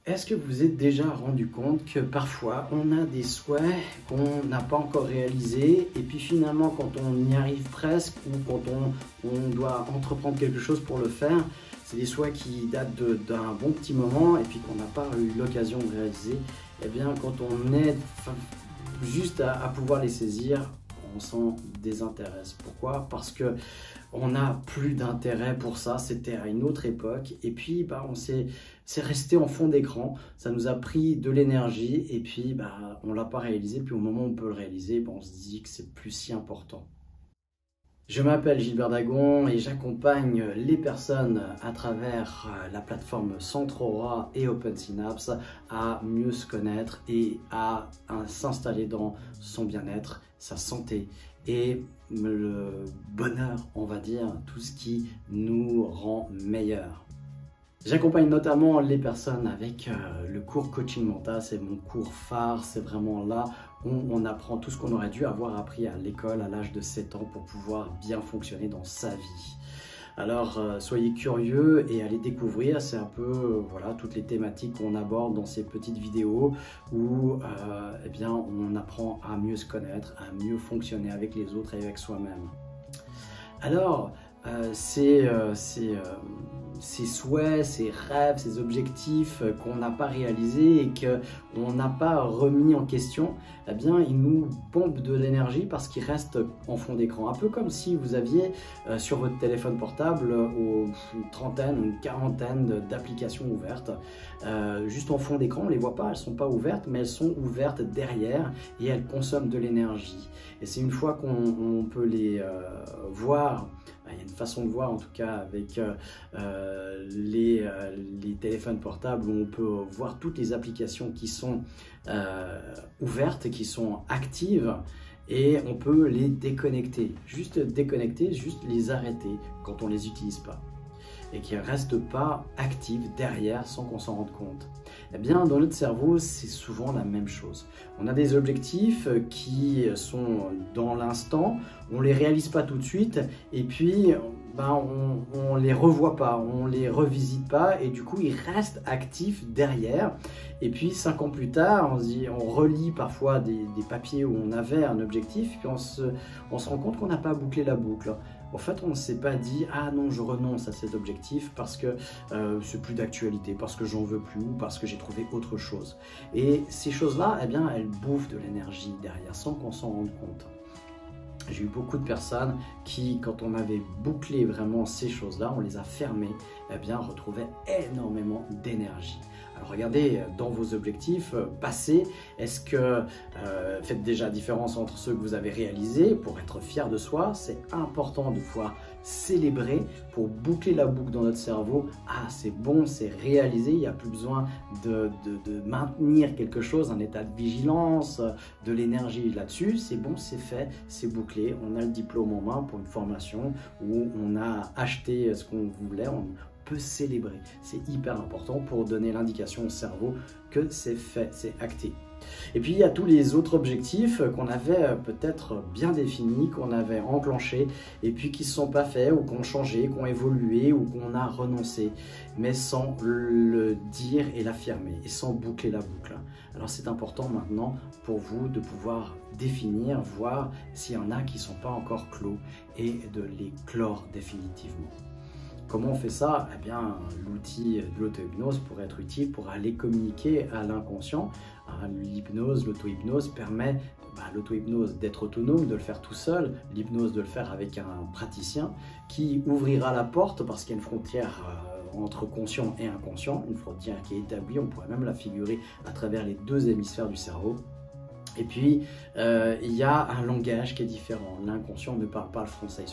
Est-ce que vous vous êtes déjà rendu compte que parfois on a des souhaits qu'on n'a pas encore réalisés et puis finalement quand on y arrive presque ou quand on doit entreprendre quelque chose pour le faire, c'est des souhaits qui datent d'un bon petit moment et puis qu'on n'a pas eu l'occasion de réaliser. Eh bien quand on est juste à pouvoir les saisir, on s'en désintéresse. Pourquoi? Parce que on n'a plus d'intérêt pour ça, c'était à une autre époque et puis c'est resté en fond d'écran, ça nous a pris de l'énergie et puis on l'a pas réalisé, puis au moment où on peut le réaliser, on se dit que c'est plus si important. Je m'appelle Gilbert Dagon et j'accompagne les personnes à travers la plateforme Centre Aura et Open Synapse à mieux se connaître et à s'installer dans son bien-être, sa santé et le bonheur, on va dire, tout ce qui nous rend meilleurs. J'accompagne notamment les personnes avec le cours coaching mental, c'est mon cours phare, c'est vraiment là où on apprend tout ce qu'on aurait dû avoir appris à l'école à l'âge de 7 ans pour pouvoir bien fonctionner dans sa vie. Alors soyez curieux et allez découvrir, c'est un peu voilà, toutes les thématiques qu'on aborde dans ces petites vidéos où on apprend à mieux se connaître, à mieux fonctionner avec les autres et avec soi-même. Alors, ces souhaits, ces rêves, ces objectifs qu'on n'a pas réalisés et qu'on n'a pas remis en question, eh bien, ils nous pompent de l'énergie parce qu'ils restent en fond d'écran. Un peu comme si vous aviez sur votre téléphone portable une trentaine, une quarantaine d'applications ouvertes. Juste en fond d'écran, on ne les voit pas, elles ne sont pas ouvertes, mais elles sont ouvertes derrière et elles consomment de l'énergie. Et c'est une fois qu'on peut les voir. Il y a une façon de voir en tout cas avec les téléphones portables où on peut voir toutes les applications qui sont ouvertes, qui sont actives et on peut les déconnecter. Juste déconnecter, juste les arrêter quand on ne les utilise pas et qui ne restent pas actives derrière sans qu'on s'en rende compte. Eh bien, dans notre cerveau, c'est souvent la même chose. On a des objectifs qui sont dans l'instant, on ne les réalise pas tout de suite et puis on ne les revoit pas, on ne les revisite pas et du coup, ils restent actifs derrière. Et puis, 5 ans plus tard, on relit parfois des papiers où on avait un objectif puis on se rend compte qu'on n'a pas bouclé la boucle. En fait, on ne s'est pas dit « Ah non, je renonce à cet objectif parce que c'est plus d'actualité, parce que j'en veux plus ou parce que j'ai trouvé autre chose. » Et ces choses-là, eh bien, elles bouffent de l'énergie derrière sans qu'on s'en rende compte. J'ai eu beaucoup de personnes qui, quand on avait bouclé vraiment ces choses-là, on les a fermées, eh bien, retrouvaient énormément d'énergie. Alors regardez dans vos objectifs passés, est-ce que faites déjà différence entre ceux que vous avez réalisés pour être fier de soi? C'est important de pouvoir célébrer pour boucler la boucle dans notre cerveau. Ah, c'est bon, c'est réalisé, il n'y a plus besoin de maintenir quelque chose, un état de vigilance, de l'énergie là-dessus. C'est bon, c'est fait, c'est bouclé. On a le diplôme en main pour une formation où on a acheté ce qu'on voulait. On peut célébrer. C'est hyper important pour donner l'indication au cerveau que c'est fait, c'est acté. Et puis il y a tous les autres objectifs qu'on avait peut-être bien définis, qu'on avait enclenchés et puis qui ne se sont pas faits ou qu'on changé, qu'on évolué ou qu'on a renoncé, mais sans le dire et l'affirmer et sans boucler la boucle. Alors c'est important maintenant pour vous de pouvoir définir, voir s'il y en a qui ne sont pas encore clos et de les clore définitivement. Comment on fait ça? Eh bien, l'outil de l'auto-hypnose pourrait être utile pour aller communiquer à l'inconscient. L'hypnose, l'auto-hypnose permet l'auto-hypnose d'être autonome, de le faire tout seul, l'hypnose de le faire avec un praticien qui ouvrira la porte parce qu'il y a une frontière entre conscient et inconscient, une frontière qui est établie, on pourrait même la figurer à travers les 2 hémisphères du cerveau. Et puis, il y a un langage qui est différent. L'inconscient ne parle pas le français.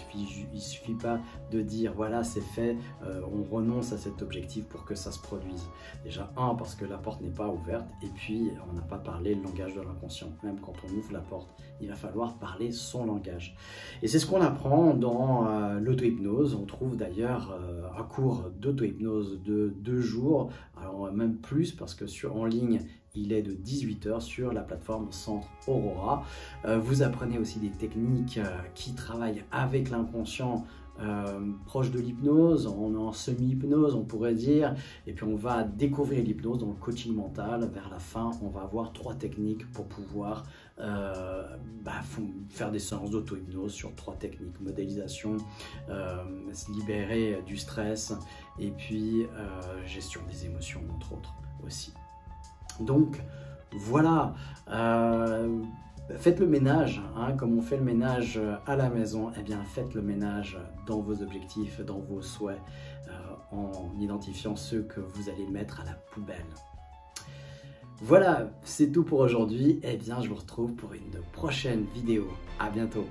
Il suffit pas de dire, voilà, c'est fait, on renonce à cet objectif pour que ça se produise. Déjà, parce que la porte n'est pas ouverte. Et puis, on n'a pas parlé le langage de l'inconscient. Même quand on ouvre la porte, il va falloir parler son langage. Et c'est ce qu'on apprend dans l'auto-hypnose. On trouve d'ailleurs un cours d'auto-hypnose de 2 jours, alors même plus parce que en ligne, il est de 18 h sur la plateforme Centre Aura. Vous apprenez aussi des techniques qui travaillent avec l'inconscient proche de l'hypnose, on est en semi-hypnose on pourrait dire, et puis on va découvrir l'hypnose dans le coaching mental. Vers la fin, on va avoir 3 techniques pour pouvoir faire des séances d'auto-hypnose sur 3 techniques: modélisation, se libérer du stress, et puis gestion des émotions entre autres aussi. Donc voilà, faites le ménage, hein, comme on fait le ménage à la maison, eh bien faites le ménage dans vos objectifs, dans vos souhaits, en identifiant ceux que vous allez mettre à la poubelle. Voilà, c'est tout pour aujourd'hui. Eh bien, je vous retrouve pour une prochaine vidéo. À bientôt.